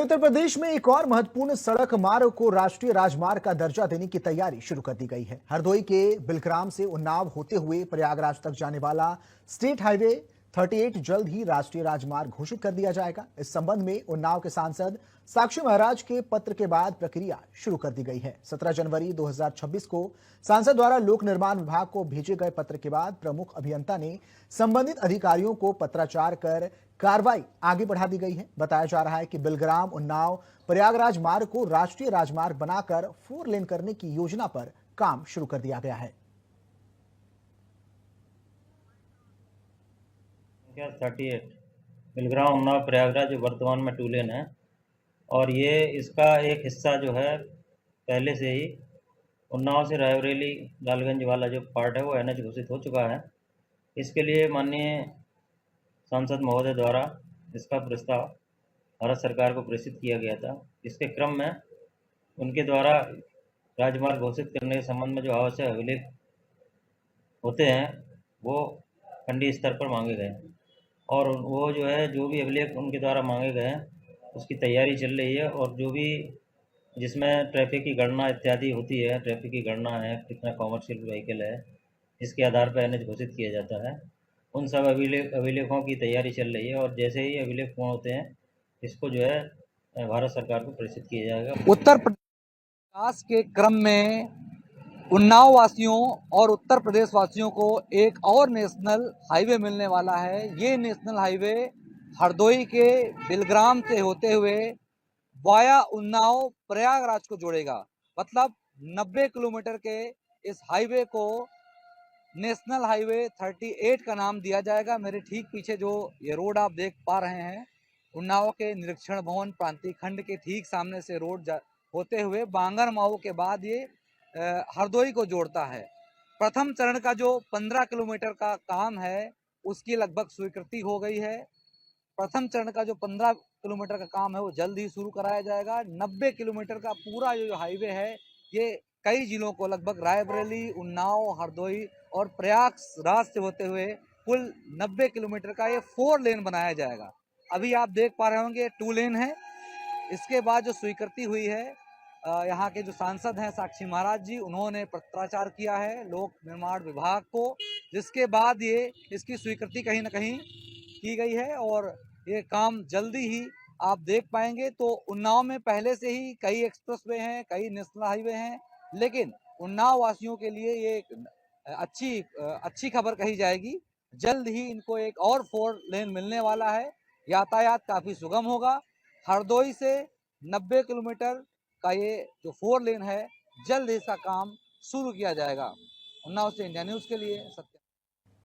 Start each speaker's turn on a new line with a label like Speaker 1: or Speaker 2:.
Speaker 1: वहीं उत्तर प्रदेश में एक और महत्वपूर्ण सड़क मार्ग को राष्ट्रीय राजमार्ग का दर्जा देने की तैयारी शुरू कर दी गई है। हरदोई के बिलग्राम से उन्नाव होते हुए प्रयागराज तक जाने वाला स्टेट हाईवे 38 जल्द ही राष्ट्रीय राजमार्ग घोषित कर दिया जाएगा। इस संबंध में उन्नाव के सांसद साक्षी महाराज के पत्र के बाद प्रक्रिया शुरू कर दी गई है। 17 जनवरी 2026 को सांसद द्वारा लोक निर्माण विभाग को भेजे गए पत्र के बाद प्रमुख अभियंता ने संबंधित अधिकारियों को पत्राचार कर कार्रवाई आगे बढ़ा दी गई है। बताया जा रहा है कि बिलग्राम उन्नाव प्रयागराज मार्ग को राष्ट्रीय राजमार्ग बनाकर 4 लेन करने की योजना पर काम शुरू कर दिया गया है।
Speaker 2: 38 बिलग्राम उन्नाव प्रयागराज जो वर्तमान में 2 लेन है और ये इसका एक हिस्सा जो है पहले से ही उन्नाव से रायबरेली लालगंज वाला जो पार्ट है वो एनएच घोषित हो चुका है। इसके लिए माननीय सांसद महोदय द्वारा इसका प्रस्ताव भारत सरकार को प्रेषित किया गया था। इसके क्रम में उनके द्वारा राजमार्ग घोषित करने के संबंध में जो आवश्यक अभिलेख होते हैं वो खंडीय स्तर पर मांगे गए और वो जो है जो भी अभिलेख उनके द्वारा मांगे गए हैं उसकी तैयारी चल रही है और जो भी जिसमें ट्रैफिक की गणना इत्यादि होती है, ट्रैफिक की गणना है, कितना कॉमर्शियल व्हीकल है, इसके आधार पर एनएच घोषित किया जाता है। उन सब अभिलेखों की तैयारी चल रही है और जैसे ही अभिलेख पूर्ण होते हैं इसको जो है भारत सरकार को प्रेषित किया जाएगा।
Speaker 3: उत्तर प्रदेश विकास के क्रम में उन्नाव वासियों और उत्तर प्रदेश वासियों को एक और नेशनल हाईवे मिलने वाला है। ये नेशनल हाईवे हरदोई के बिलग्राम से होते हुए वाया उन्नाव प्रयागराज को जोड़ेगा। मतलब 90 किलोमीटर के इस हाईवे को नेशनल हाईवे 38 का नाम दिया जाएगा। मेरे ठीक पीछे जो ये रोड आप देख पा रहे हैं, उन्नाव के निरीक्षण भवन प्रांतीय खंड के ठीक सामने से रोड होते हुए बांगर माऊ के बाद ये हरदोई को जोड़ता है। प्रथम चरण का जो 15 किलोमीटर का काम है उसकी लगभग स्वीकृति हो गई है। प्रथम चरण का जो 15 किलोमीटर का काम है वो जल्द ही शुरू कराया जाएगा। 90 किलोमीटर का पूरा जो हाईवे है ये कई जिलों को लगभग रायबरेली, उन्नाव, हरदोई और प्रयागराज से होते हुए कुल 90 किलोमीटर का ये 4 लेन बनाया जाएगा। अभी आप देख पा रहे होंगे 2 लेन है। इसके बाद जो स्वीकृति हुई है, यहाँ के जो सांसद हैं साक्षी महाराज जी, उन्होंने पत्राचार किया है लोक निर्माण विभाग को, जिसके बाद ये इसकी स्वीकृति कहीं ना कहीं की गई है और ये काम जल्दी ही आप देख पाएंगे। तो उन्नाव में पहले से ही कई एक्सप्रेसवे हैं, कई नेशनल हाईवे हैं, लेकिन उन्नाव वासियों के लिए ये एक अच्छी खबर कही जाएगी। जल्द ही इनको एक और 4 लेन मिलने वाला है। यातायात काफी सुगम होगा। हरदोई से 90 किलोमीटर का ये जो 4 लेन है, जल्द इसका काम शुरू किया जाएगा। उन्नाव से इंडिया न्यूज के लिए